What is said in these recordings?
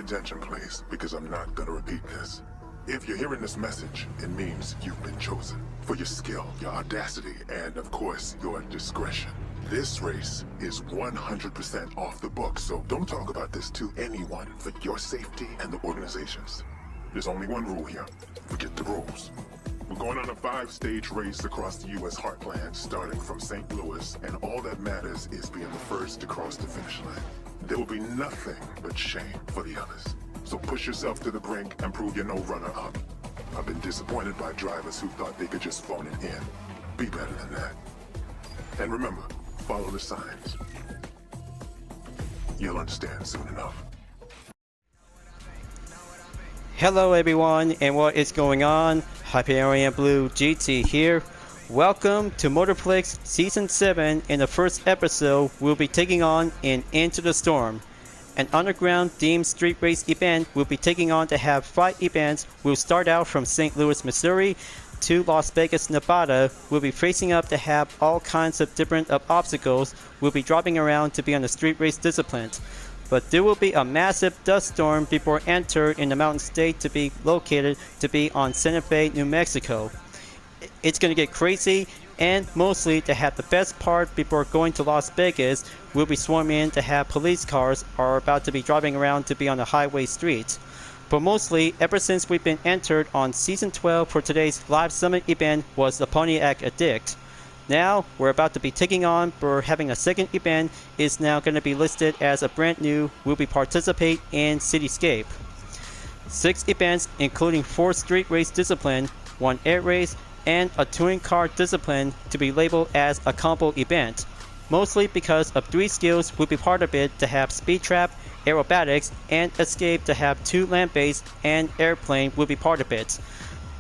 attention, please, because I'm not gonna repeat this. If you're hearing this message, it means you've been chosen for your skill, your audacity, and of course, your discretion. This race is 100% off the book, so don't talk about this to anyone for your safety and the organization's. There's only one rule here. Forget the rules. We're going on a 5-stage race across the U.S. heartland, starting from St. Louis, and all that matters is being the first to cross the finish line. There will be nothing but shame for the others. So push yourself to the brink and prove you're no runner-up. I've been disappointed by drivers who thought they could just phone it in. Be better than that. And remember, follow the signs. You'll understand soon enough. Hello everyone, and what is going on? Hyperion-Blue-GT here. Welcome to Motorflix Season 7. In the first episode, we'll be taking on in Into the Storm. An underground themed street race event will be taking on to have 5 events. We'll start out from St. Louis, Missouri to Las Vegas, Nevada. We'll be facing up to have all kinds of different obstacles. We'll be driving around to be on the street race disciplines. But there will be a massive dust storm before enter in the mountain state to be located to be on Santa Fe, New Mexico. It's going to get crazy, and mostly to have the best part before going to Las Vegas, we'll be swarming in to have police cars are about to be driving around to be on the highway streets. But mostly, ever since we've been entered on Season 12 for today's live summit event was the Pontiac Addict. Now, we're about to be taking on for having a second event is now going to be listed as a brand new will be participate in Cityscape. 6 events including 4 street race discipline, 1 air race, and a touring car discipline to be labeled as a combo event. Mostly because of 3 skills will be part of it to have speed trap, aerobatics, and escape to have 2 land-based and airplane will be part of it.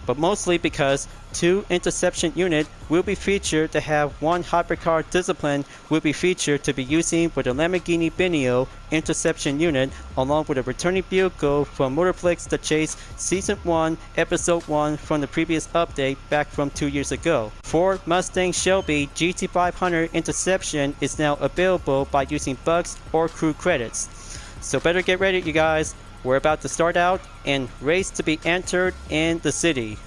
But mostly because 2 interception unit will be featured to have 1 hypercar discipline will be featured to be using with a Lamborghini Benio interception unit along with a returning vehicle from Motorflix to chase Season 1 Episode 1 from the previous update back from 2 years ago. Ford Mustang Shelby GT500 interception is now available by using bucks or crew credits. So better get ready, you guys. We're about to start out and race to be entered in the city.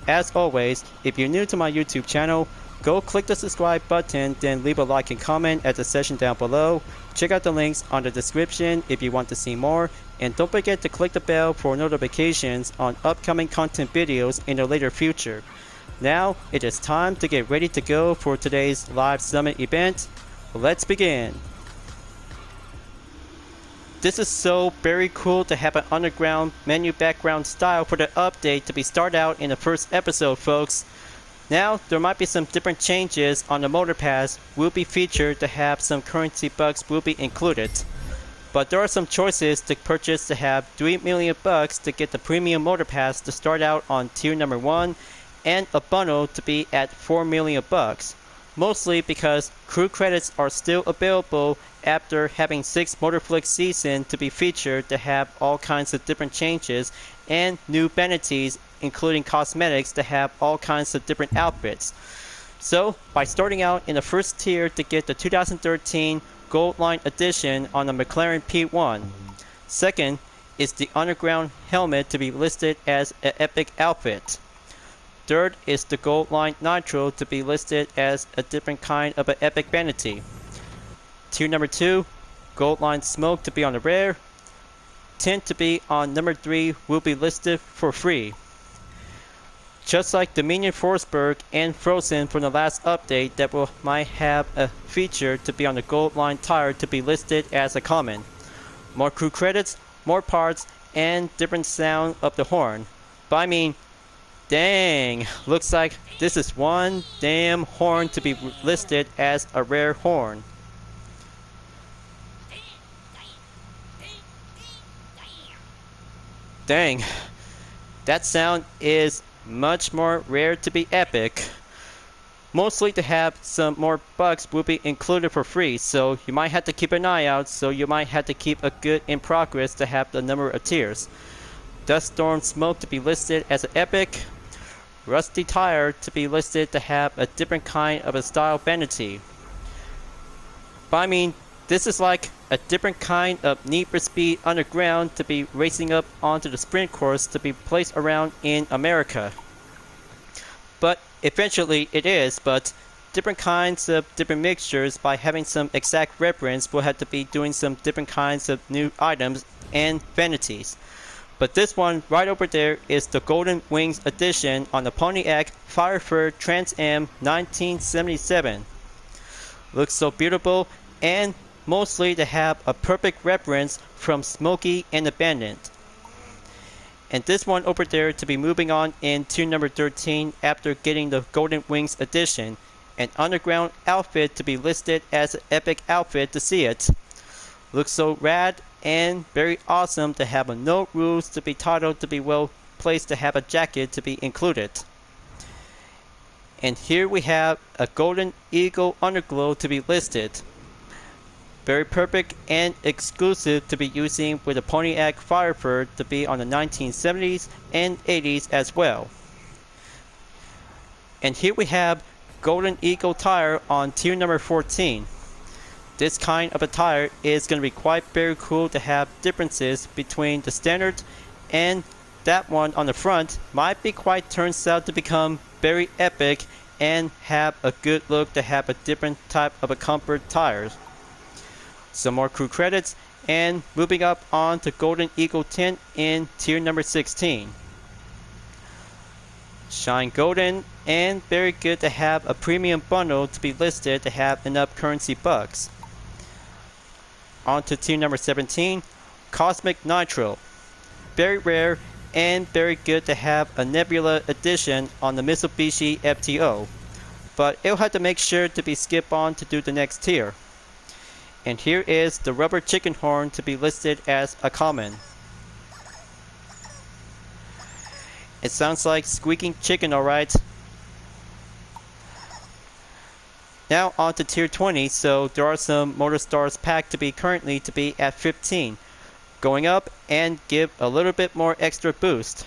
As always, if you're new to my YouTube channel, go click the subscribe button, then leave a like and comment at the section down below. Check out the links on the description if you want to see more, and don't forget to click the bell for notifications on upcoming content videos in the later future. Now, it is time to get ready to go for today's live summit event. Let's begin. This is so very cool to have an underground menu background style for the update to be started out in the first episode, folks. Now, there might be some different changes on the motor pass will be featured to have some currency bucks will be included. But there are some choices to purchase to have 3 million bucks to get the premium motor pass to start out on tier number 1 and a bundle to be at 4 million bucks. Mostly because crew credits are still available after having 6 Motorflix season to be featured to have all kinds of different changes and new vanities including cosmetics to have all kinds of different outfits. So by starting out in the first tier to get the 2013 Gold Line Edition on the McLaren P1. Second is the underground helmet to be listed as an epic outfit. Third is the Gold Line Nitro to be listed as a different kind of an epic vanity. Tier number 2, Gold Line Smoke to be on the rare. Tint to be on number 3 will be listed for free. Just like Dominion Forsberg and Frozen from the last update that might have a feature to be on the Gold Line tire to be listed as a common. More crew credits, more parts, and different sound of the horn. But I mean, dang, looks like this is one damn horn to be listed as a rare horn. Dang, that sound is much more rare to be epic. Mostly to have some more bucks will be included for free, so you might have to keep an eye out, so you might have to keep a good in progress to have the number of tiers. Dust Storm Smoke to be listed as an epic. Rusty Tire to be listed to have a different kind of a style vanity. But I mean, This is like a different kind of Need for Speed Underground to be racing up onto the sprint course to be placed around in America. But eventually it is, but different kinds of different mixtures by having some exact reference will have to be doing some different kinds of new items and vanities. But this one right over there is the Golden Wings edition on the Pontiac Firebird Trans Am 1977. Looks so beautiful, and mostly to have a perfect reference from Smokey and the Bandit. And this one over there to be moving on into number 13 after getting the Golden Wings edition. An underground outfit to be listed as an epic outfit to see it. Looks so rad and very awesome to have a no rules to be titled to be well placed to have a jacket to be included. And here we have a Golden Eagle Underglow to be listed. Very perfect and exclusive to be using with the Pontiac Firebird to be on the 1970s and 80s as well. And here we have Golden Eagle tire on tier number 14. This kind of a tire is going to be quite very cool to have differences between the standard and that one on the front might be quite turns out to become very epic and have a good look to have a different type of a comfort tires. Some more crew credits and moving up on to Golden Eagle tint in tier number 16. Shine golden and very good to have a premium bundle to be listed to have enough currency bucks. On to tier number 17, Cosmic Nitro. Very rare and very good to have a Nebula edition on the Mitsubishi FTO. But it'll have to make sure to be skip on to do the next tier. And here is the rubber chicken horn to be listed as a common. It sounds like squeaking chicken, alright. Now on to tier 20, so there are some Motorstars pack to be currently to be at 15. Going up and give a little bit more extra boost.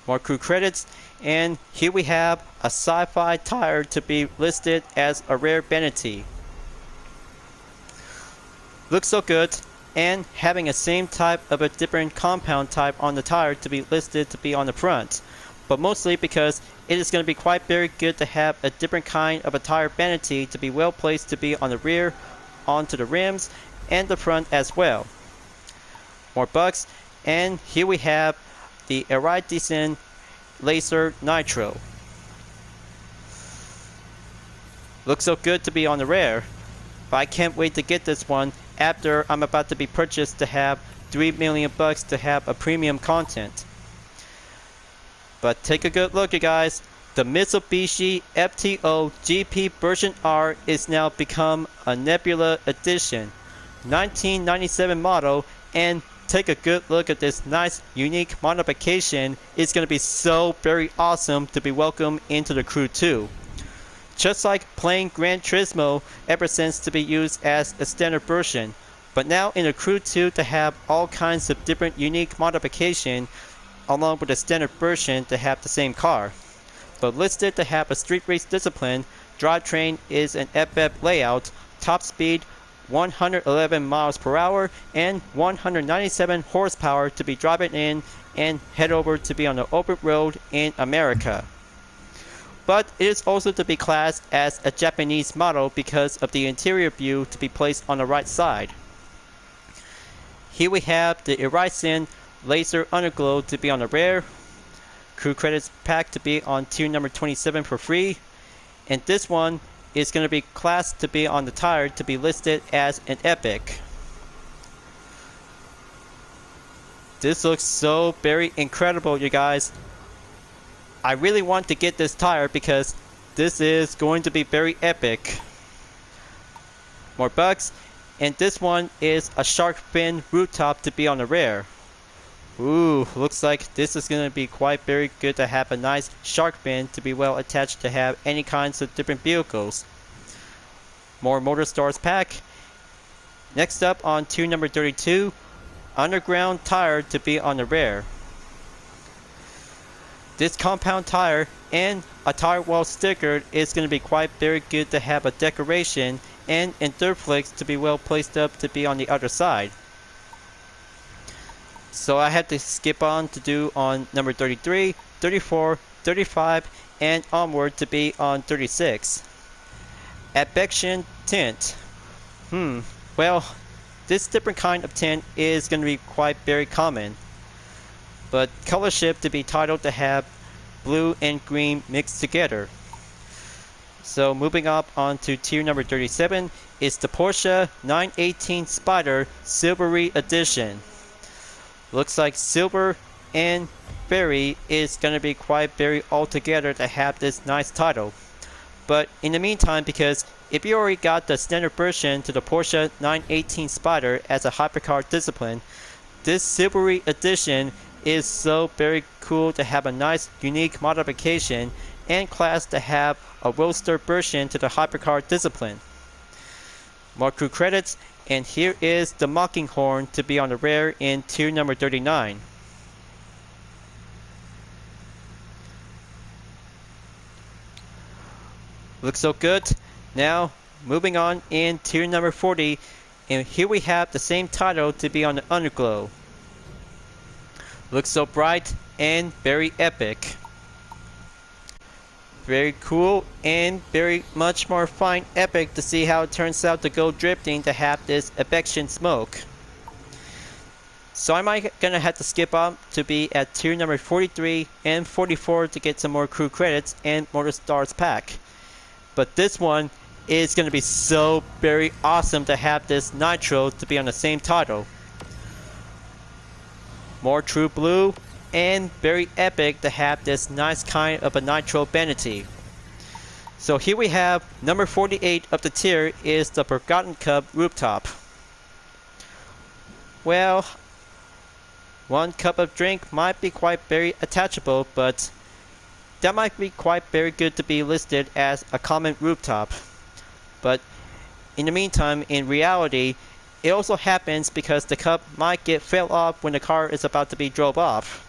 More crew credits, and here we have a sci-fi tire to be listed as a rare vanity. Looks so good, and having a same type of a different compound type on the tire to be listed to be on the front. But mostly because it is going to be quite very good to have a different kind of a tire vanity to be well placed to be on the rear, onto the rims, and the front as well. More bucks, and here we have the Iridescent Laser Nitro. Looks so good to be on the rear, but I can't wait to get this one after I'm about to be purchased to have 3 million bucks to have a premium content. But take a good look, you guys. The Mitsubishi FTO GP version R is now become a Nebula edition, 1997 model, and take a good look at this nice unique modification. It's going to be so very awesome to be welcomed into the crew too. Just like plain Gran Turismo ever since to be used as a standard version, but now in the crew 2 to have all kinds of different unique modification along with the standard version to have the same car. But listed to have a street race discipline, drivetrain is an FF layout, top speed 111 miles per hour and 197 horsepower to be driving in and head over to be on the open road in America. But it is also to be classed as a Japanese model because of the interior view to be placed on the right side. Here we have the Iridescent Laser Underglow to be on the rear. Crew credits pack to be on tier number 27 for free. And this one is going to be classed to be on the tire to be listed as an epic. This looks so very incredible, you guys. I really want to get this tire because this is going to be very epic. More bucks, and this one is a shark fin rooftop to be on the rear. Ooh, looks like this is going to be quite very good to have a nice shark fin to be well attached to have any kinds of different vehicles. More Motorstars pack. Next up on tier number 32, underground tire to be on the rear. This compound tire and a tire wall sticker is going to be quite very good to have a decoration, and in Duraflex to be well placed up to be on the other side. So I had to skip on to do on number 33, 34, 35, and onward to be on 36. Advection tint. Well, this different kind of tint is going to be quite very common, but color shift to be titled to have blue and green mixed together. So moving up onto tier number 37 is the Porsche 918 Spyder Silvery Edition. Looks like silver and berry is going to be quite very all together to have this nice title. But in the meantime, because if you already got the standard version to the Porsche 918 Spyder as a hypercar discipline, this Silvery Edition is so very cool to have a nice unique modification and class to have a roadster version to the hypercar discipline. More crew credits, and here is the mocking horn to be on the rear in tier number 39. Looks so good. Now moving on in tier number 40, and here we have the same title to be on the underglow. Looks so bright and very epic. Very cool and very much more fine epic to see how it turns out to go drifting to have this eviction smoke. So I might gonna have to skip up to be at tier number 43 and 44 to get some more crew credits and Motor Stars pack. But this one is going to be so very awesome to have this Nitro to be on the same title. More true blue and very epic to have this nice kind of a Nitro vanity. So here we have number 48 of the tier is the Forgotten Cup rooftop. Well, one cup of drink might be quite very attachable, but that might be quite very good to be listed as a common rooftop. But in the meantime, in reality, it also happens because the cup might get fell off when the car is about to be drove off.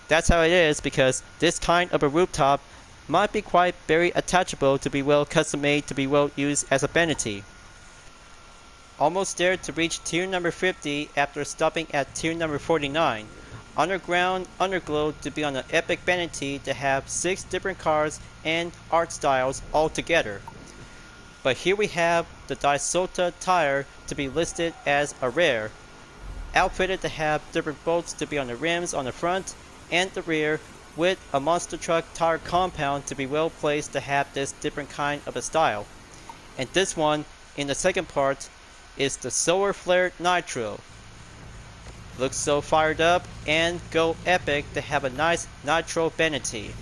That's how it is, because this kind of a rooftop might be quite very attachable to be well custom made to be well used as a vanity. Almost there to reach tier number 50 after stopping at tier number 49. Underground Underglow to be on an epic vanity to have 6 different cars and art styles all together. But here we have the Disota tire to be listed as a rare. Outfitted to have different bolts to be on the rims on the front and the rear, with a monster truck tire compound to be well placed to have this different kind of a style. And this one, in the second part, is the Solar Flare Nitro. Looks so fired up and go epic to have a nice Nitro vanity.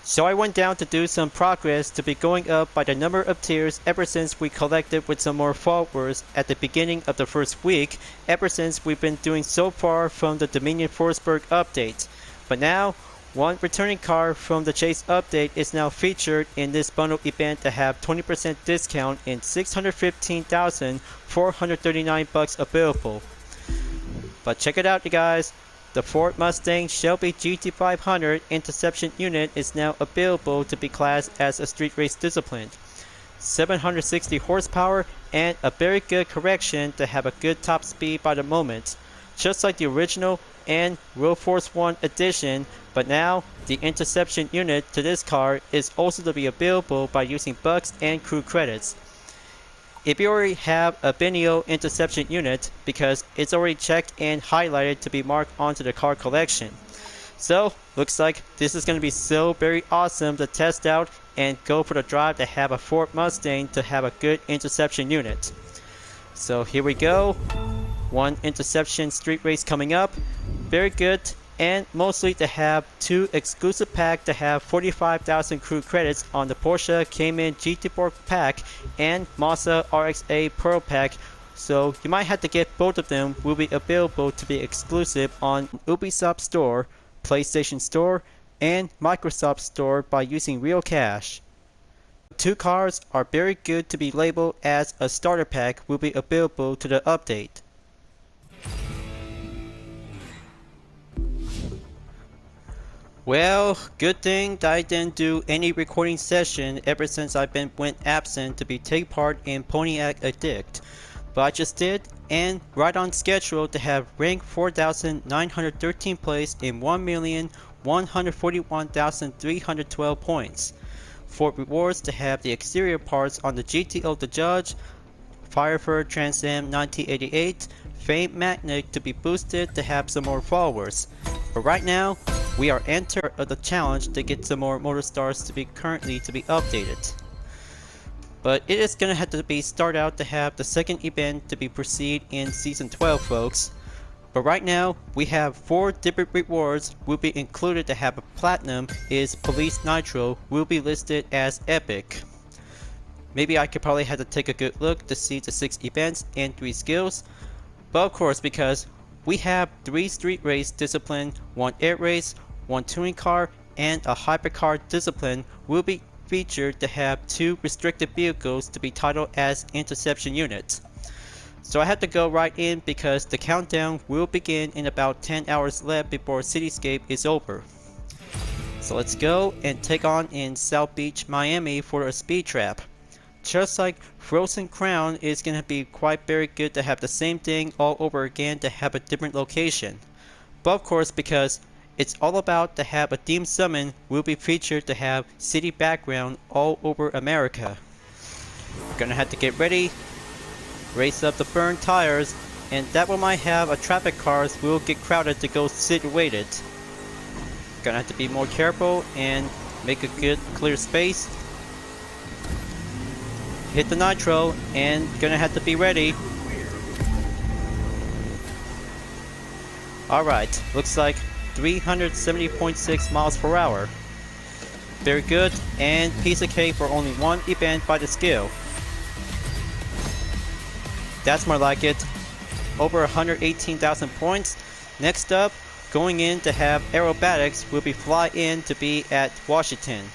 So I went down to do some progress to be going up by the number of tiers ever since we collected with some more followers at the beginning of the first week, ever since we've been doing so far from the Dominion Forsberg update. But now, one returning car from the Chase update is now featured in this bundle event to have 20% discount and $615,439 available. But check it out, you guys. The Ford Mustang Shelby GT500 interception unit is now available to be classed as a street race discipline. 760 horsepower and a very good correction to have a good top speed by the moment. Just like the original and Road Force 1 edition, but now the interception unit to this car is also to be available by using bucks and crew credits. If you already have a Benio interception unit, because it's already checked and highlighted to be marked onto the car collection. So, looks like this is going to be so very awesome to test out and go for the drive to have a Ford Mustang to have a good interception unit. So here we go. One interception street race coming up. Very good. And mostly to have 2 exclusive pack to have 45,000 crew credits on the Porsche Cayman GT4 pack and Mazda RX-8 Pearl pack. So you might have to get both of them, will be available to be exclusive on Ubisoft Store, PlayStation Store, and Microsoft Store by using real cash. 2 cars are very good to be labeled as a starter pack will be available to the update. Well, good thing that I didn't do any recording session ever since went absent to take part in Pontiac Addict. But I just did, and right on schedule to have rank 4,913 place in 1,141,312 points. For rewards to have the exterior parts on the GTO the Judge, Firefer Trans Am 1988, Fame Magnet to be boosted to have some more followers. But right now, we are entering the challenge to get some more motor stars to be updated. But it is gonna have to start out to have the second event to be proceed in season 12, folks. But right now, we have 4 different rewards will be included to have a platinum is Police Nitro will be listed as epic. Maybe I could probably have to take a good look to see the 6 events and 3 skills. But of course, because we have 3 street race discipline, 1 air race, 1 touring car, and a hypercar discipline will be featured to have 2 restricted vehicles to be titled as interception units. So I have to go right in because the countdown will begin in about 10 hours left before Cityscape is over. So let's go and take on in South Beach, Miami for a speed trap. Just like Frozen Crown is going to be quite very good to have the same thing all over again to have a different location. But of course, because it's all about to have a theme summon will be featured to have city background all over America. We're gonna have to get ready, race up the burn tires, and that one might have a traffic cars will get crowded to go situated. Gonna have to be more careful and make a good clear space. Hit the nitro and gonna have to be ready. Alright, looks like 370.6 miles per hour. Very good, and piece of cake for only 1 event by the skill. That's more like it. Over 118,000 points. Next up, going in to have aerobatics will be fly in to be at Washington.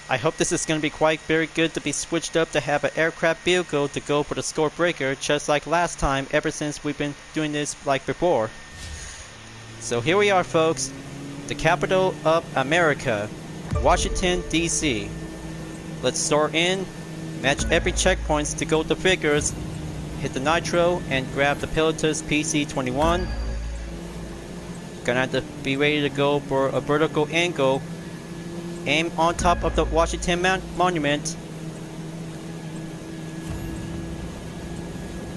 I hope this is going to be quite very good to be switched up to have an aircraft vehicle to go for the score breaker just like last time ever since we've been doing this like before. So here we are, folks, the capital of America, Washington DC. Let's soar in, match every checkpoints to go to figures, hit the nitro and grab the Pilotus PC-21. Gonna have to be ready to go for a vertical angle. Aim on top of the Washington Monument.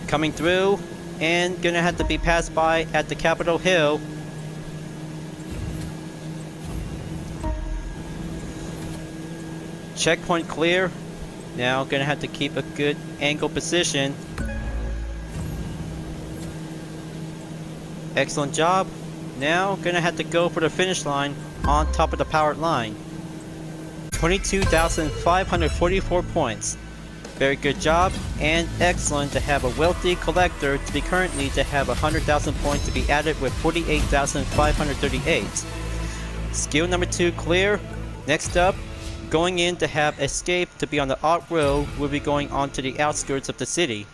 Coming through, and gonna have to be passed by at the Capitol Hill. Checkpoint clear. Now gonna have to keep a good angle position. Excellent job. Now gonna have to go for the finish line on top of the powered line. 22,544 points. Very good job, and excellent to have a wealthy collector to be currently to have 100,000 points to be added with 48,538. Skill number 2 clear. Next up, going in to have escape to be on the off road, we'll be going on to the outskirts of the city.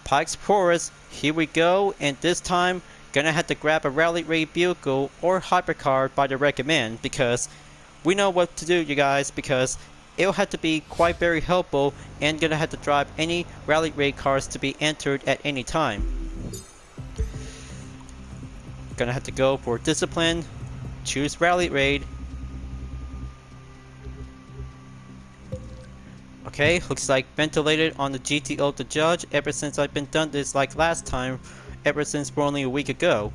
Pikes Forest, here we go, and this time gonna have to grab a rally raid vehicle or hypercar by the recommend because we know what to do, you guys, because it'll have to be quite very helpful and gonna have to drive any rally raid cars to be entered at any time. Gonna have to go for discipline, choose rally raid. Okay, looks like ventilated on the GTO the Judge ever since I've been done this like last time, ever since for only a week ago.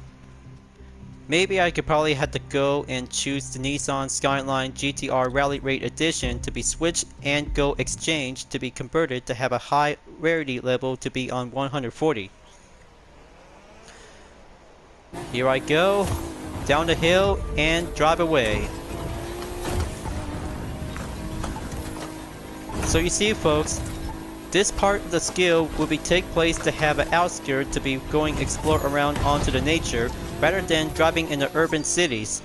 Maybe I could probably have to go and choose the Nissan Skyline GTR Rally Raid Edition to be switched and go exchange to be converted to have a high rarity level to be on 140. Here I go, down the hill and drive away. So you see, folks, this part of the skill will be take place to have an outskirt to be going explore around onto the nature rather than driving in the urban cities.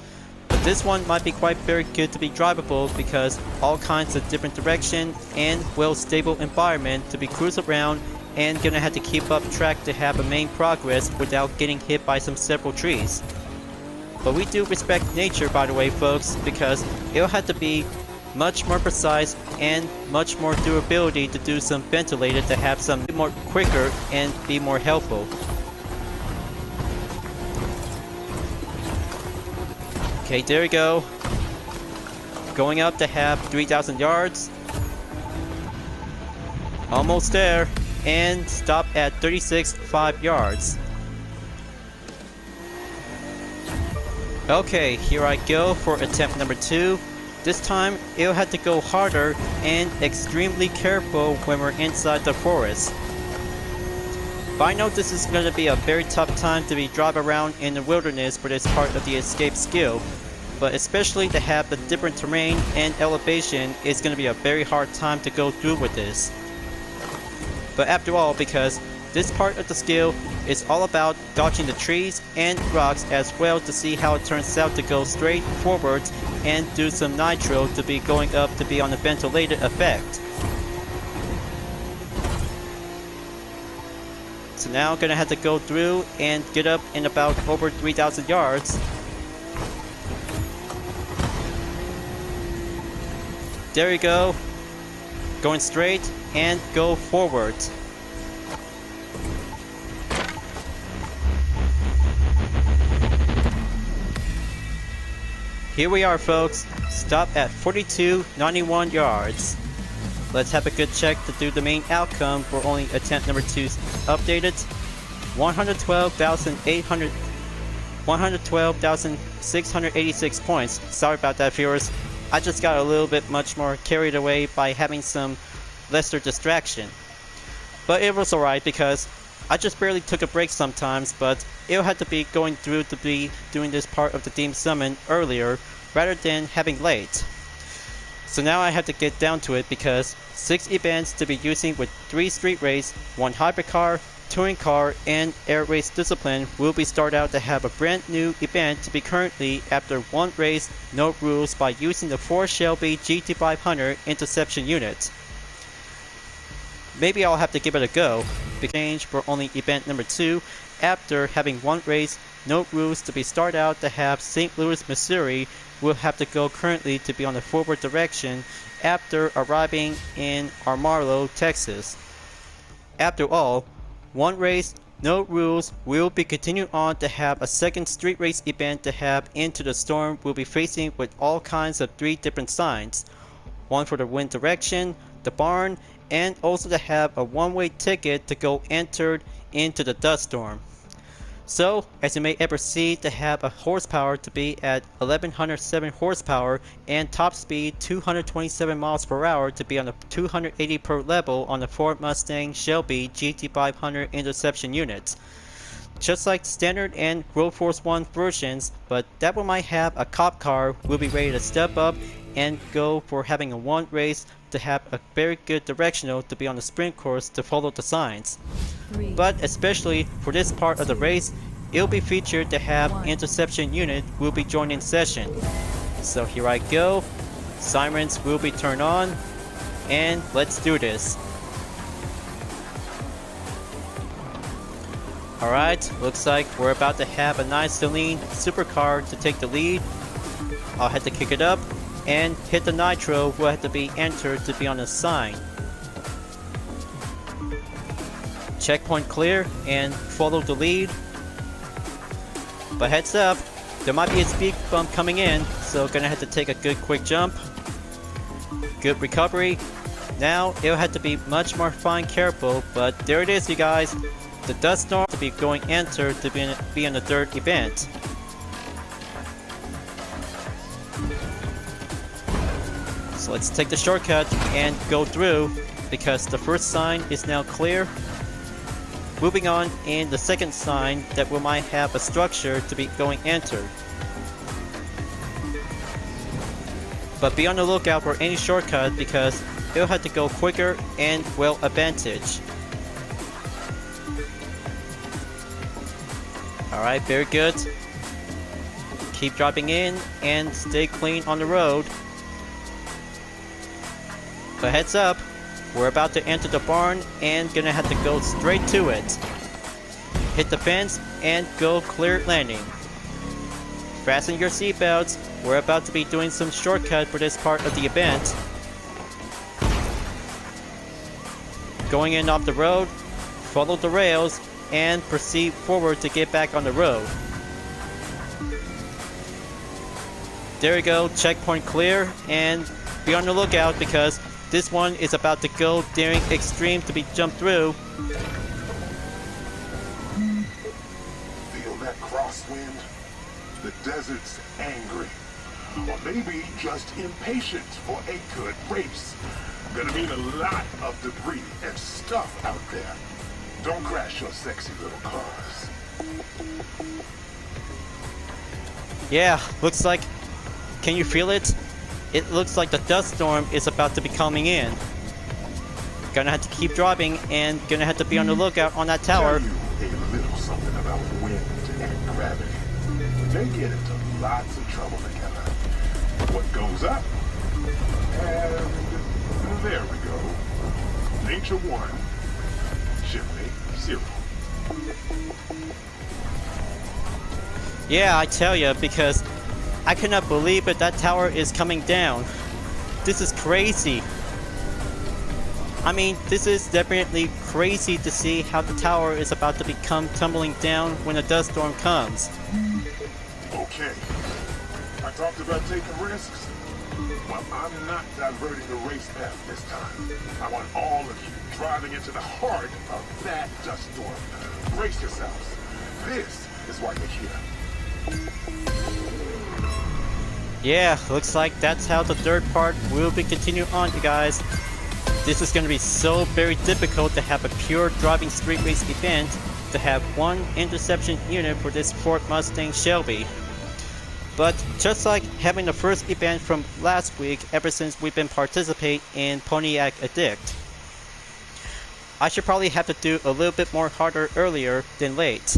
But this one might be quite very good to be drivable because all kinds of different direction and well stable environment to be cruise around and gonna have to keep up track to have a main progress without getting hit by some several trees. But we do respect nature, by the way, folks, because it'll have to be much more precise and much more durability to do some ventilated to have some more quicker and be more helpful. Okay, there we go. Going up to have 3,000 yards. Almost there. And stop at 36.5 yards. Okay, here I go for attempt number 2. This time, it'll have to go harder and extremely careful when we're inside the forest. But I know this is going to be a very tough time to be driving around in the wilderness for this part of the escape skill. But especially to have the different terrain and elevation is going to be a very hard time to go through with this. But after all, because this part of the skill is all about dodging the trees and rocks as well to see how it turns out to go straight forwards and do some nitro to be going up to be on the ventilated effect. So now I'm gonna have to go through and get up in about over 3,000 yards. There you go. Going straight and go forward. Here we are, folks. Stop at 42.91 yards. Let's have a good check to do the main outcome for only attempt number 2 updated. 112,686 points. Sorry about that, viewers. I just got a little bit much more carried away by having some lesser distraction. But it was alright because I just barely took a break sometimes, but it'll have to be going through to be doing this part of the theme summon earlier rather than having late. So now I have to get down to it because 6 events to be using with 3 street race, 1 hypercar, touring car, and air race discipline will be started out to have a brand new event to be currently after 1 race, no rules by using the 4 Shelby GT500 interception unit. Maybe I'll have to give it a go, change for only event number 2 after having 1 race, no rules to be started out to have St. Louis, Missouri will have to go currently to be on the forward direction after arriving in Amarillo, Texas. After all, 1 race, no rules will be continuing on to have a second street race event to have Into the Storm will be facing with all kinds of 3 different signs. 1 for the wind direction, the barn, and also to have a one-way ticket to go entered into the dust storm. So, as you may ever see, to have a horsepower to be at 1107 horsepower and top speed 227 miles per hour to be on the 280 per level on the Ford Mustang Shelby GT500 interception units. Just like standard and Road Force 1 versions, but that one might have a cop car will be ready to step up and go for having a 1 race to have a very good directional to be on the sprint course to follow the signs. But especially for this part of the race, it'll be featured to have interception unit will be joining session. So here I go, sirens will be turned on, and let's do this. Alright, looks like we're about to have a nice Celine supercar to take the lead. I'll have to kick it up and hit the nitro will have to be entered to be on the sign. Checkpoint clear and follow the lead. But heads up, there might be a speed bump coming in, so gonna have to take a good quick jump. Good recovery. Now it'll have to be much more fine careful, but there it is, you guys. The dust storm to be going entered to be in the 3rd event. So let's take the shortcut and go through because the first sign is now clear. Moving on in the second sign that we might have a structure to be going entered. But be on the lookout for any shortcut because it'll have to go quicker and well advantage. Alright, very good. Keep dropping in and stay clean on the road. But heads up, we're about to enter the barn and gonna have to go straight to it. Hit the fence and go clear landing. fasten your seatbelts. We're about to be doing some shortcut for this part of the event. Going in off the road, follow the rails, and proceed forward to get back on the road. There we go, checkpoint clear, and be on the lookout because this one is about to go daring extreme to be jumped through. Feel that crosswind? The desert's angry. Or maybe just impatient for a good race. Gonna mean a lot of debris and stuff out there. Don't crash your sexy little cars. Yeah, looks like... Can you feel it? It looks like the dust storm is about to be coming in. Gonna have to keep driving and gonna have to be on the lookout on that tower. Tell you a little something about wind and gravity. They get into lots of trouble together. What goes up? And there we go. Nature 1, Chimney 0. Yeah, I tell ya, because I cannot believe that that tower is coming down. This is crazy. I mean, this is definitely crazy to see how the tower is about to become tumbling down when a dust storm comes. Okay. I talked about taking risks. Well, I'm not diverting the race path this time. I want all of you driving into the heart of that dust storm. Brace yourselves. This is why you're here. Yeah, looks like that's how the third part will be continued on, you guys. This is going to be so very difficult to have a pure driving street race event, to have one interception unit for this Ford Mustang Shelby. But just like having the first event from last week ever since we've been participating in Pontiac Addict, I should probably have to do a little bit more harder earlier than late.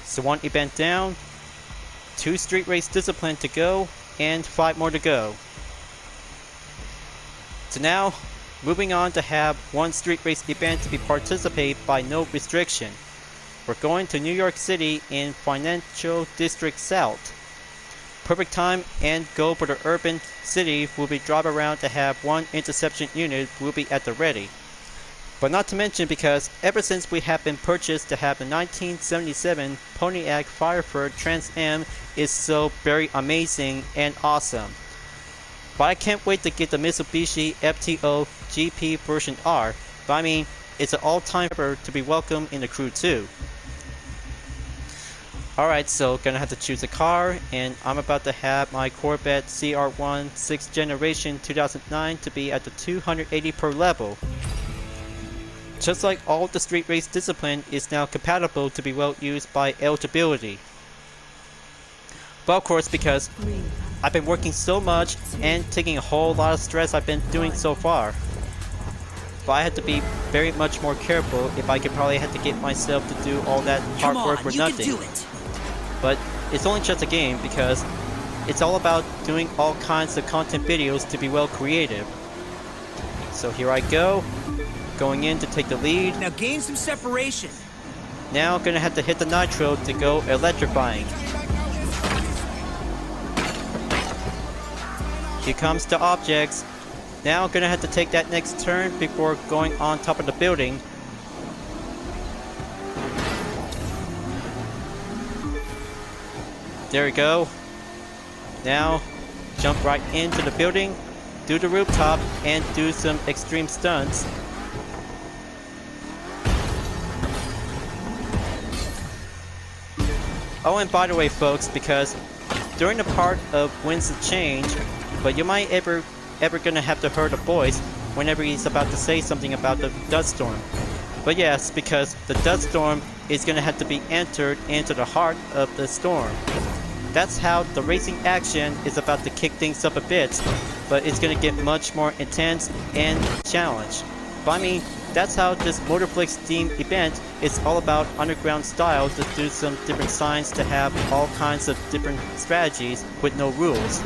So one event down, 2 street race discipline to go, and 5 more to go. So now, moving on to have 1 street race event to be participated by no restriction. We're going to New York City in Financial District South. Perfect time and go for the urban city will be drive around to have 1 interception unit will be at the ready. But not to mention because ever since we have been purchased to have the 1977 Pontiac Firebird Trans Am is so very amazing and awesome. But I can't wait to get the Mitsubishi FTO GP version R. But I mean, it's an all-time to be welcome in the crew too. Alright, so gonna have to choose a car, and I'm about to have my Corvette CR1 6th generation 2009 to be at the 280 per level. Just like all the street race discipline is now compatible to be well used by eligibility. But of course, because I've been working so much and taking a whole lot of stress I've been doing so far. But I had to be very much more careful if I could probably have to get myself to do all that hard work for nothing. But it's only just a game because it's all about doing all kinds of content videos to be well creative. So here I go, going in to take the lead. Now gain some separation. Now gonna have to hit the nitro to go electrifying. Here comes the objects. Now gonna have to take that next turn before going on top of the building. There we go. Now jump right into the building, do the rooftop, and do some extreme stunts. Oh, and by the way folks, because during the part of Winds of Change, but you might ever gonna have to hear the voice whenever he's about to say something about the dust storm. But yes, because the dust storm is gonna have to be entered into the heart of the storm. That's how the racing action is about to kick things up a bit, but it's gonna get much more intense and challenged. But I mean, that's how this Motorflix themed event is all about underground style, to do some different signs to have all kinds of different strategies with no rules.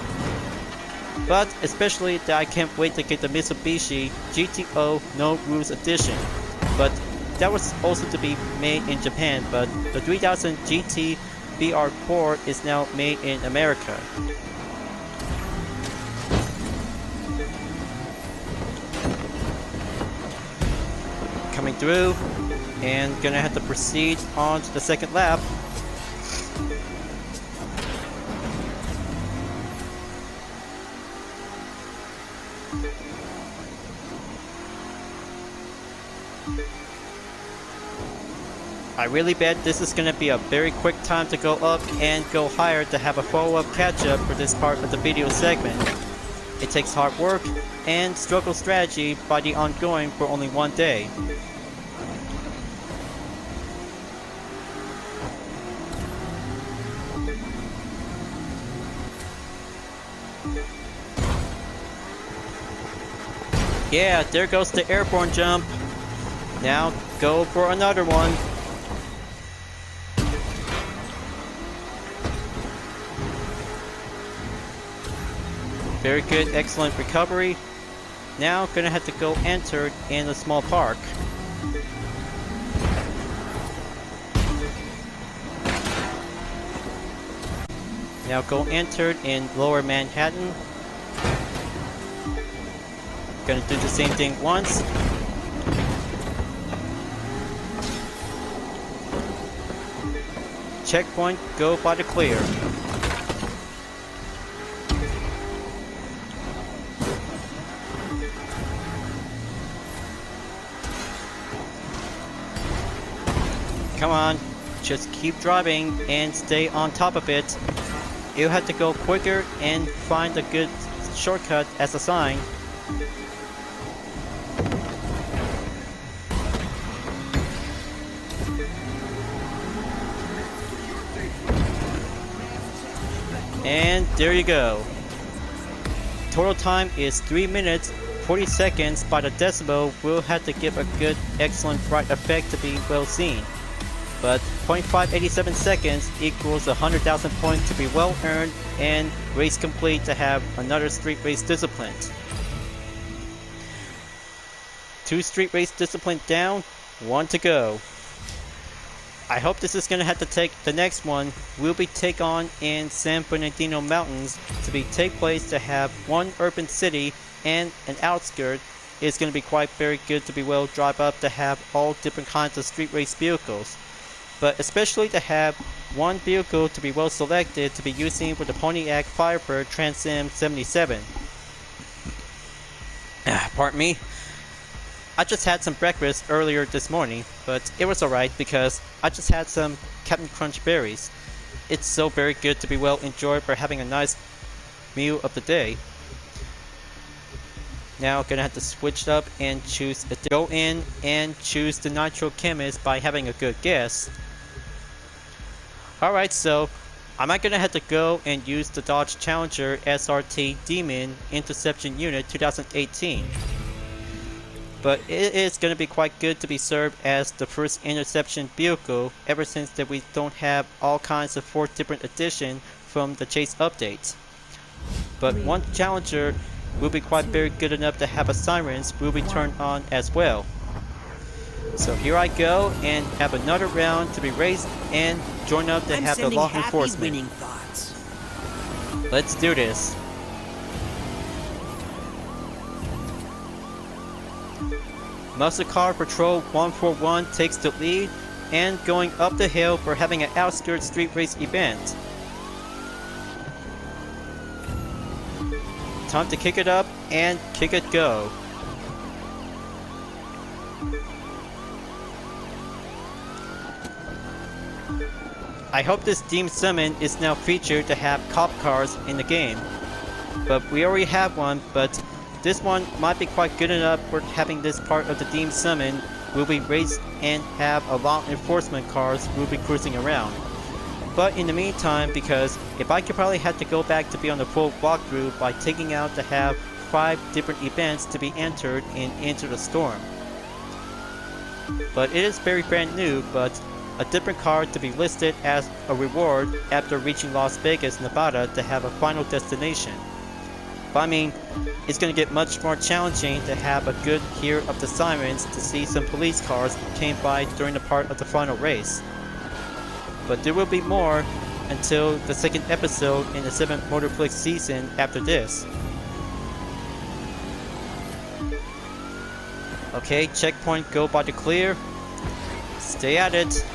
But especially that I can't wait to get the Mitsubishi GTO No Rules Edition. But that was also to be made in Japan, but the 3000 GT BR4 is now made in America. Coming through, and gonna have to proceed on to the second lap. I really bet this is going to be a very quick time to go up and go higher to have a follow-up catch-up for this part of the video segment. It takes hard work and struggle strategy by the ongoing for only one day. Yeah, there goes the airborne jump. Now go for another one. Very good, excellent recovery. Now gonna have to go enter in a small park. Now go entered in Lower Manhattan. Gonna do the same thing once. Checkpoint, go by the clear. Come on, just keep driving and stay on top of it. You'll have to go quicker and find a good shortcut as a sign. And there you go. Total time is 3 minutes 40 seconds by the decibel. We'll have to give a good, excellent, bright effect to be well seen. But 0.587 seconds equals 100,000 points to be well earned and race complete to have another street race discipline. 2 street race discipline down, 1 to go. I hope this is going to have to take the next one. Will be take on in San Bernardino Mountains to be take place to have one urban city and an outskirt. It's going to be quite very good to be well drive up to have all different kinds of street race vehicles. But especially to have one vehicle to be well selected to be using with the Pontiac Firebird Trans Am 77. Pardon me. I just had some breakfast earlier this morning, but it was alright because I just had some Captain Crunch berries. It's so very good to be well enjoyed for having a nice meal of the day. Now gonna have to switch up and choose go in and choose the Nitro Chemist by having a good guess. Alright, so I'm not gonna have to go and use the Dodge Challenger SRT Demon Interception Unit 2018. But it is going to be quite good to be served as the first interception vehicle ever since that we don't have all kinds of 4 different editions from the Chase updates. But one Challenger will be quite very good enough to have a sirens will be turned on as well. So here I go and have another round to be raced and join up to have the law enforcement. Let's do this. Muscle Car Patrol 141 takes the lead and going up the hill for having an outskirts street race event. Time to kick it up and kick it go. I hope this Deemed Summon is now featured to have cop cars in the game. But we already have one, but this one might be quite good enough for having this part of the Deemed Summon will be raced and have a law enforcement cars will be cruising around. But in the meantime, because if I could probably have to go back to be on the full walkthrough by taking out to have 5 different events to be entered in Into the Storm. But it is very brand new, but a different car to be listed as a reward after reaching Las Vegas, Nevada to have a final destination. But I mean, it's going to get much more challenging to have a good hear of the sirens to see some police cars came by during the part of the final race. But there will be more until the second episode in the 7th Motorflix season after this. Okay, checkpoint go by the clear. Stay at it.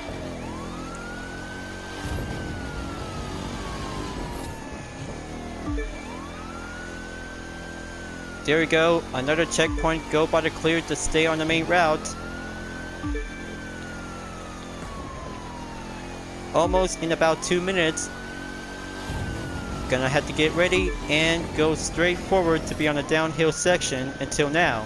There we go, another checkpoint go by the clear to stay on the main route. Almost in about 2 minutes. Gonna have to get ready and go straight forward to be on the downhill section until now.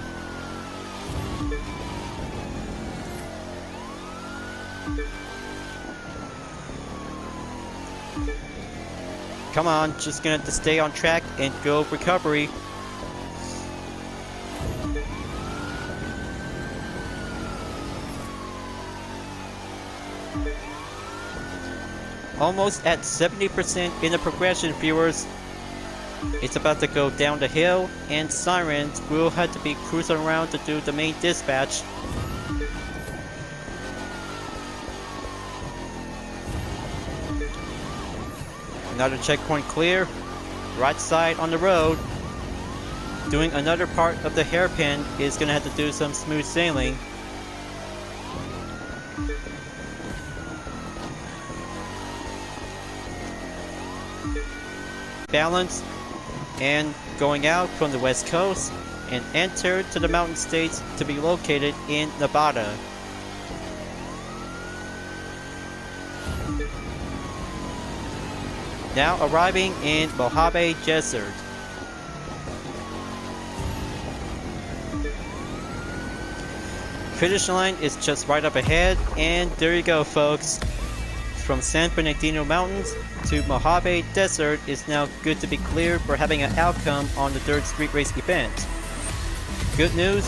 Come on, just gonna have to stay on track and go recovery. Almost at 70% in the progression, viewers. It's about to go down the hill, and Sirens will have to be cruising around to do the main dispatch. Another checkpoint clear. Right side on the road. Doing another part of the hairpin is gonna have to do some smooth sailing. Balance and going out from the west coast and enter to the mountain states to be located in Nevada. Now arriving in Mojave Desert. Finish line is just right up ahead, and there you go, folks. From San Bernardino Mountains to Mojave Desert is now good to be cleared for having an outcome on the Dirt Street Race event. Good news,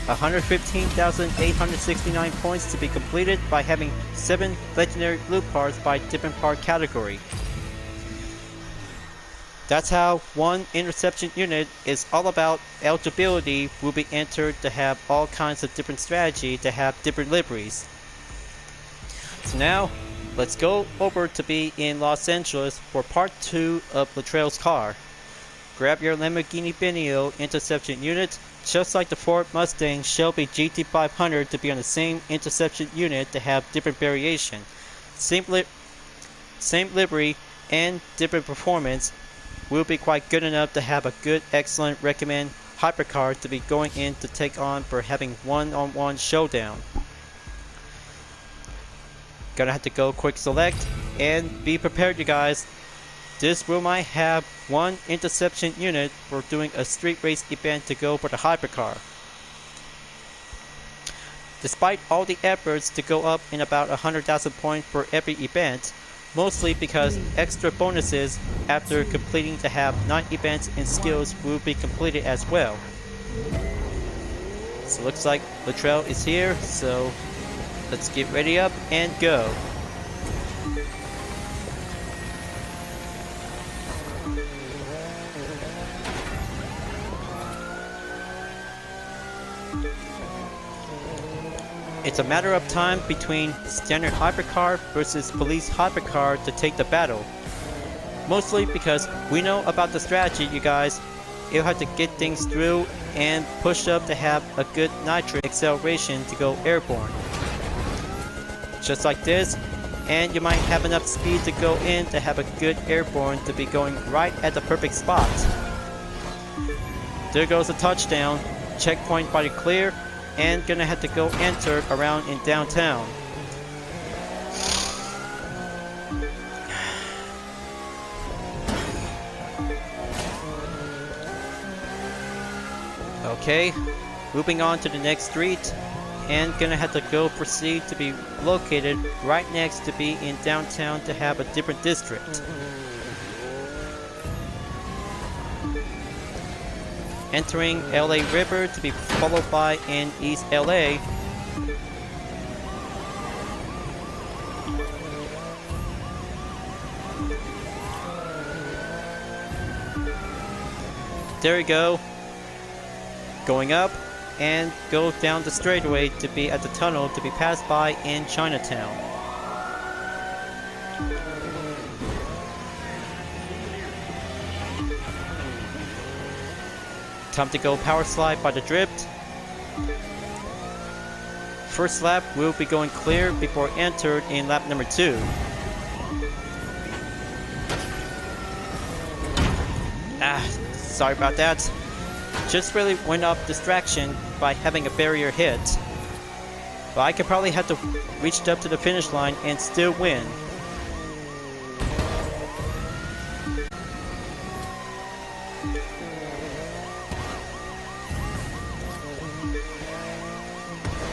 115,869 points to be completed by having 7 legendary blue parts by different part category. That's how one interception unit is all about. Eligibility will be entered to have all kinds of different strategy to have different liveries. So now, let's go over to be in Los Angeles for part 2 of Latrell's car. Grab your Lamborghini Venio interception unit, just like the Ford Mustang Shelby GT500 to be on the same interception unit to have different variation. Same livery and different performance will be quite good enough to have a good, excellent, recommend hypercar to be going in to take on for having one-on-one showdown. Gonna have to go quick select and be prepared, you guys. This will might have one interception unit for doing a street race event to go for the hypercar. Despite all the efforts to go up in about 100,000 points for every event, mostly because extra bonuses after completing to have 9 events and skills will be completed as well. So looks like Latrell is here, so let's get ready up and go. It's a matter of time between standard hypercar versus police hypercar to take the battle. Mostly because we know about the strategy, you guys. You'll have to get things through and push up to have a good nitro acceleration to go airborne. Just like this, and you might have enough speed to go in to have a good airborne to be going right at the perfect spot. There goes a touchdown. Checkpoint body clear, and gonna have to go enter around in downtown. Okay, moving on to the next street, and gonna have to go proceed to be located right next to be in downtown to have a different district. Entering LA River to be followed by in East LA. There we go. Going up and go down the straightaway to be at the tunnel to be passed by in Chinatown. Time to go power slide by the drift. First lap will be going clear before entered in lap number 2. Sorry about that. Just really went off distraction by having a barrier hit. But I could probably have to reach up to the finish line and still win.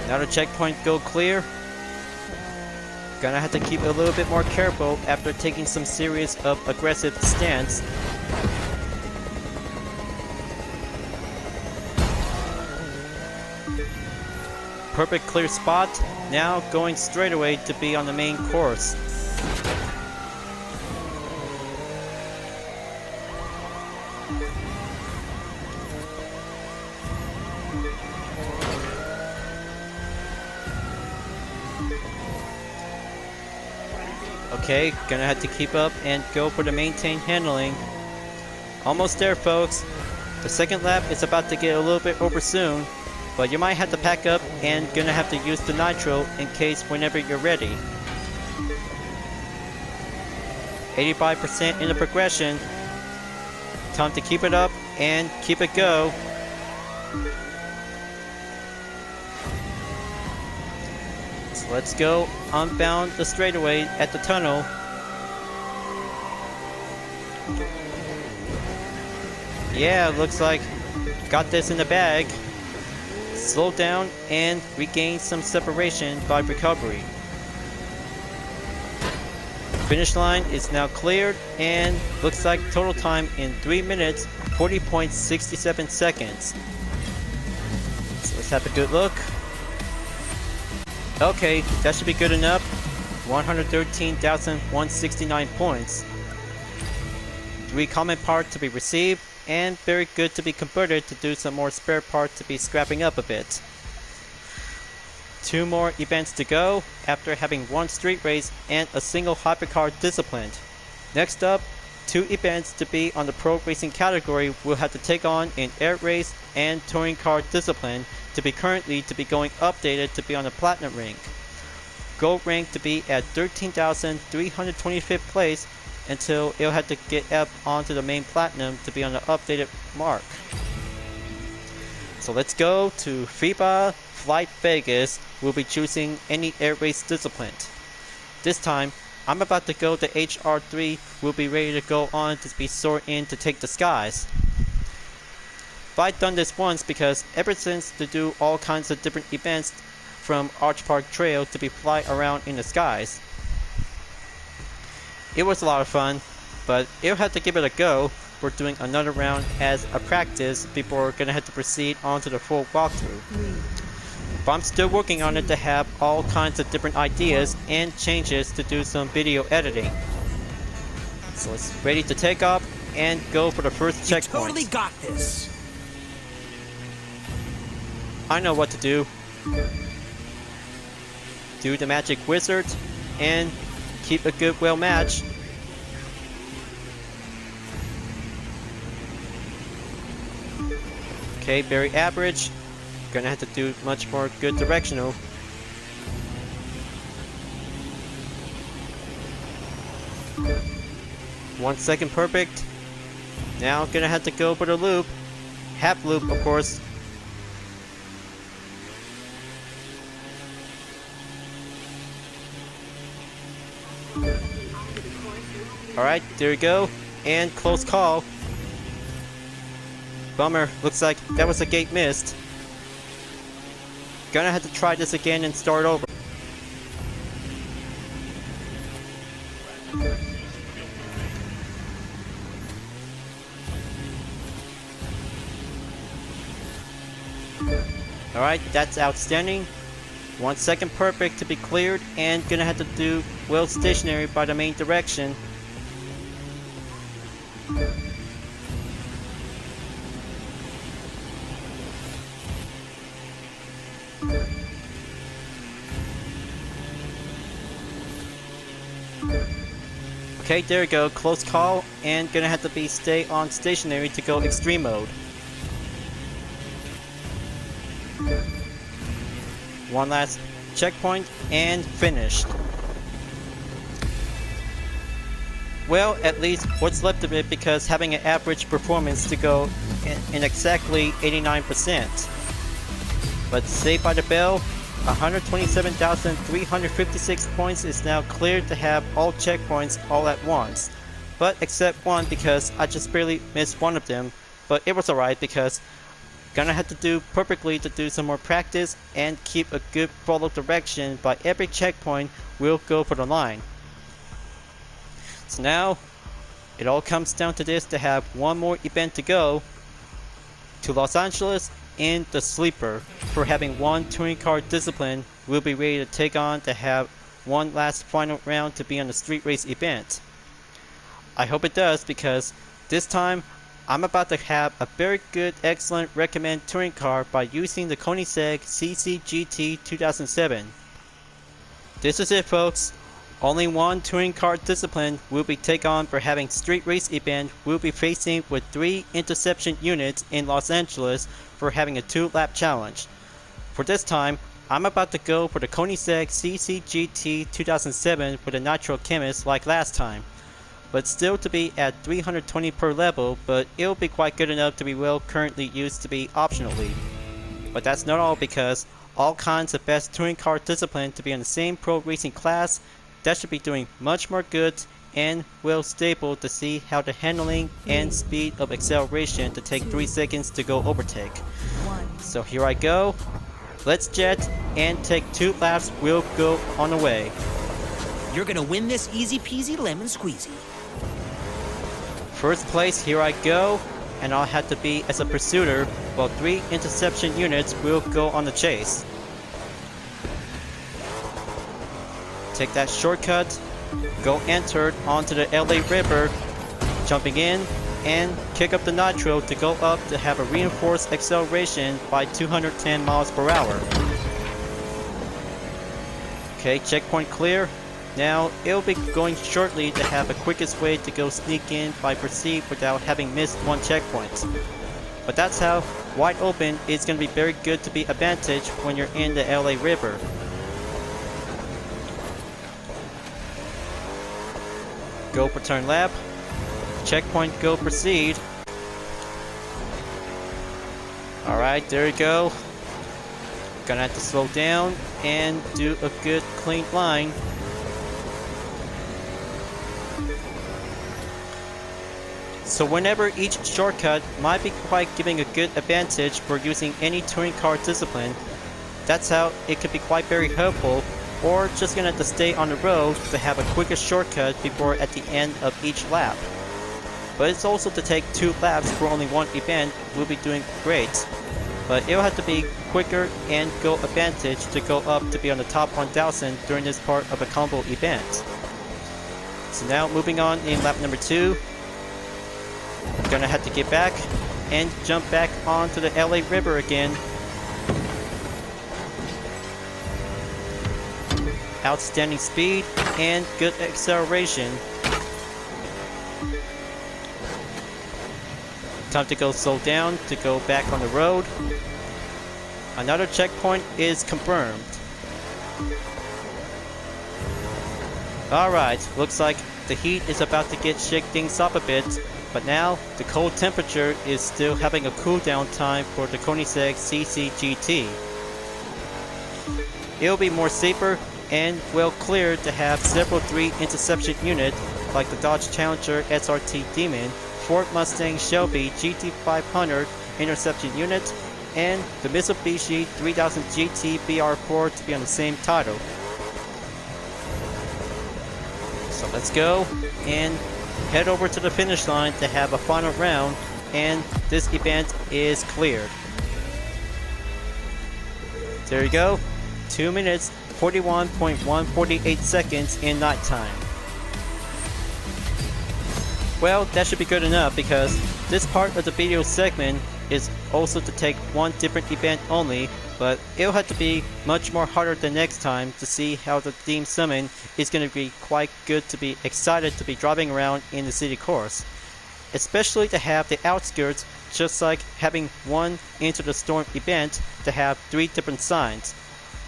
Now the checkpoint go clear. Gonna have to keep a little bit more careful after taking some serious of aggressive stance. Perfect clear spot. Now going straight away to be on the main course. Okay, gonna have to keep up and go for the maintain handling. Almost there, folks. The second lap is about to get a little bit over soon, but you might have to pack up and gonna have to use the nitro in case whenever you're ready. 85% in the progression. Time to keep it up and keep it go. So let's go unbound the straightaway at the tunnel. Yeah, looks like got this in the bag. Slow down and regain some separation by recovery. Finish line is now cleared and looks like total time in 3 minutes 40.67 seconds. So let's have a good look. Okay, that should be good enough. 113,169 points. 3 common parts to be received, and very good to be converted to do some more spare parts to be scrapping up a bit. 2 more events to go after having 1 street race and a single hypercar disciplined. Next up, 2 events to be on the pro racing category will have to take on an air race and touring car discipline to be currently to be going updated to be on the platinum rank. Gold rank to be at 13,325th place until it'll have to get up onto the main platinum to be on the updated mark. So let's go to FIBA Flight Vegas. We'll be choosing any air race discipline. This time, I'm about to go to HR3. We'll be ready to go on to be soared in to take the skies. But I've done this once because ever since to do all kinds of different events from Arch Park Trail to be fly around in the skies. It was a lot of fun, but you'll have to give it a go. We're doing another round as a practice before we're gonna have to proceed on to the full walkthrough. But I'm still working on it to have all kinds of different ideas and changes to do some video editing. So it's ready to take off and go for the first checkpoint. You totally got this. I know what to do. Do the magic wizard and keep a good well match. Okay, very average. Gonna have to do much more good directional. One second perfect. Now gonna have to go for the loop. Half loop, of course. Alright, there we go. And close call. Bummer, looks like that was a gate missed. Gonna have to try this again and start over. Alright, that's outstanding. 1 second perfect to be cleared, and gonna have to do well stationary by the main direction. Okay, there we go, close call, and gonna have to be stay on stationary to go extreme mode. one last checkpoint, and finished. Well, at least what's left of it, because having an average performance to go in exactly 89%. But Saved by the Bell, 127,356 points is now cleared to have all checkpoints all at once. But except one, because I just barely missed one of them. But it was alright, because gonna have to do perfectly to do some more practice and keep a good follow direction by every checkpoint will go for the line. So now it all comes down to this, to have one more event to go to Los Angeles in the sleeper for having one touring car discipline. We'll be ready to take on to have one last final round to be on the street race event. I hope it does, because this time I'm about to have a very good, excellent recommend touring car by using the Koenigsegg CC-GT 2007. This is it, folks. Only one touring car discipline will be taken on for having street race event. We'll be facing with 3 interception units in Los Angeles for having a 2-lap challenge. For this time, I'm about to go for the Koenigsegg CC-GT 2007 with a Nitro Chemist like last time. But still to be at 320 per level, but it'll be quite good enough to be well currently used to be optionally. But that's not all, because all kinds of best touring car discipline to be in the same pro racing class. That should be doing much more good and well stable to see how the handling and speed of acceleration to take 3 seconds to go overtake. So here I go. Let's jet and take 2 laps. We'll go on the way. You're gonna win this easy peasy lemon squeezy. First place, here I go, and I'll have to be as a pursuer while 3 interception units will go on the chase. Take that shortcut, go entered onto the LA River, jumping in, and kick up the nitro to go up to have a reinforced acceleration by 210 miles per hour. Okay, checkpoint clear. Now it'll be going shortly to have the quickest way to go sneak in by proceed without having missed one checkpoint. But that's how wide open it's going to be very good to be advantage when you're in the LA River. Go for turn lap, checkpoint, go proceed. Alright, there you go. Gonna have to slow down and do a good clean line. So whenever each shortcut might be quite giving a good advantage for using any touring car discipline, that's how it could be quite very helpful. Or just gonna have to stay on the road to have a quicker shortcut before at the end of each lap. But it's also to take 2 laps for only one event will be doing great. But it'll have to be quicker and go advantage to go up to be on the top 1000 during this part of a combo event. So now moving on in lap number 2. I'm gonna have to get back and jump back onto the LA River again. Outstanding speed and good acceleration. Time to go slow down to go back on the road. Another checkpoint is confirmed. Alright, looks like the heat is about to shake things up a bit, but now the cold temperature is still having a cooldown time for the Koenigsegg CC-GT. It'll be more safer and well cleared to have several 3 interception units like the Dodge Challenger SRT Demon, Ford Mustang Shelby GT500 interception unit, and the Mitsubishi 3000 GT BR4 to be on the same title. So let's go and head over to the finish line to have a final round, and this event is cleared. There you go, 2 minutes 41.148 seconds in nighttime. Well, that should be good enough, because this part of the video segment is also to take one different event only, but it'll have to be much more harder than next time to see how the theme summon is going to be quite good to be excited to be driving around in the city course. Especially to have the outskirts, just like having one Into the Storm event to have 3 different signs.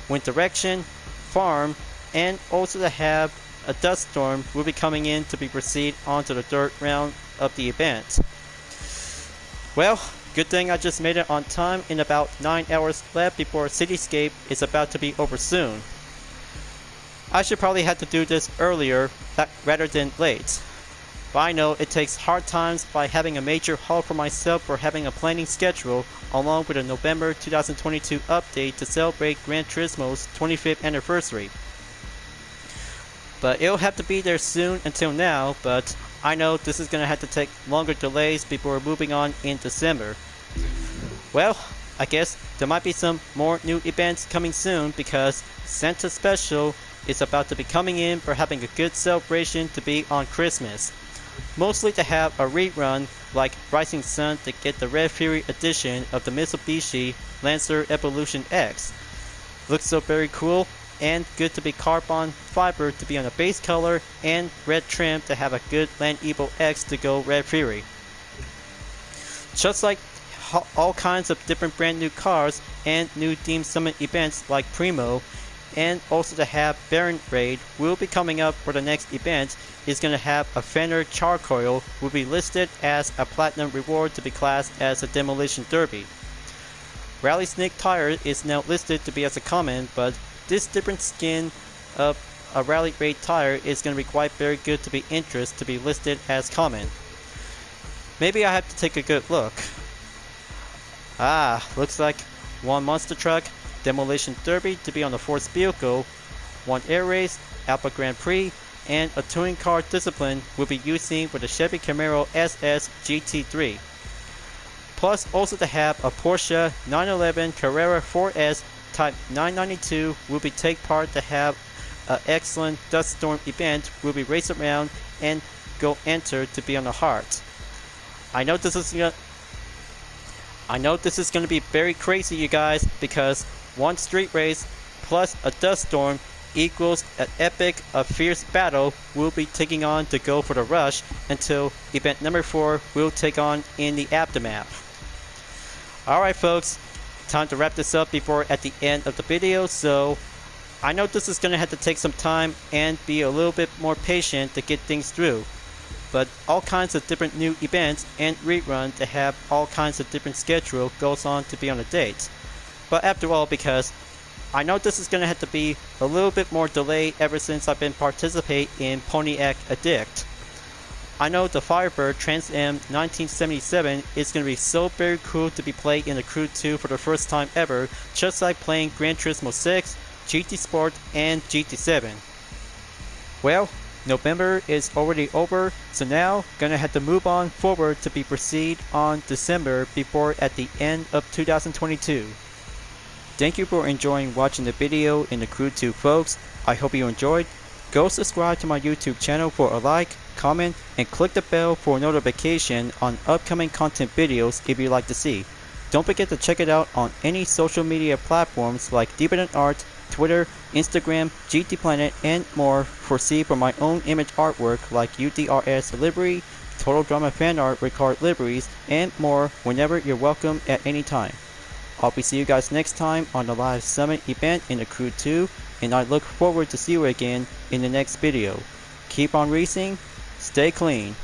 Wind Direction, Farm, and also to have a Dust Storm will be coming in to be proceed onto the third round of the event. Well, good thing I just made it on time in about 9 hours left before Cityscape is about to be over soon. I should probably have to do this earlier rather than late. But I know it takes hard times by having a major haul for myself for having a planning schedule along with a November 2022 update to celebrate Gran Turismo's 25th anniversary. But it'll have to be there soon until now, but I know this is going to have to take longer delays before moving on in December. Well, I guess there might be some more new events coming soon because Santa Special is about to be coming in for having a good celebration to be on Christmas. Mostly to have a rerun like Rising Sun to get the Red Fury edition of the Mitsubishi Lancer Evolution X. Looks so very cool and good to be carbon fiber to be on a base color and red trim to have a good Land Evo X to go Red Fury. Just like all kinds of different brand new cars and new Team Summit events like Primo, and also to have Barren Raid will be coming up for the next event is going to have a Fender Charcoal will be listed as a platinum reward to be classed as a Demolition Derby. Rally Snake Tire is now listed to be as a common, but this different skin of a Rally Raid tire is going to be quite very good to be interest to be listed as common. Maybe I have to take a good look. Looks like one Monster Truck Demolition Derby to be on the Force vehicle, one Air Race, Alpha Grand Prix, and a touring car discipline will be using with the Chevy Camaro SS GT3. Plus also to have a Porsche 911 Carrera 4S Type 992 will be take part to have an excellent Dust Storm event will be race around and go enter to be on the heart. I know this is going to be very crazy, you guys, because one street race plus a Dust Storm equals an epic, a fierce battle will be taking on to go for the rush until event number 4 will take on in the aftermath. Alright folks, time to wrap this up before at the end of the video, so I know this is going to have to take some time and be a little bit more patient to get things through. But all kinds of different new events and rerun to have all kinds of different schedule goes on to be on a date. But after all, because I know this is going to have to be a little bit more delayed ever since I've been participating in Pontiac Addict. I know the Firebird Trans Am 1977 is going to be so very cool to be played in the Crew 2 for the first time ever, just like playing Gran Turismo 6, GT Sport, and GT7. Well, November is already over, so now gonna have to move on forward to be proceed on December before at the end of 2022. Thank you for enjoying watching the video in the Crew 2 folks. I hope you enjoyed. Go subscribe to my YouTube channel for a like, comment, and click the bell for notification on upcoming content videos if you'd like to see. Don't forget to check it out on any social media platforms like DeviantArt, Twitter, Instagram, GT Planet, and more for my own image artwork like UDRS livery, Total Drama fan art with card liveries, and more whenever you're welcome at any time. I'll be seeing you guys next time on the live summit event in the Crew 2, and I look forward to see you again in the next video. Keep on racing, stay clean.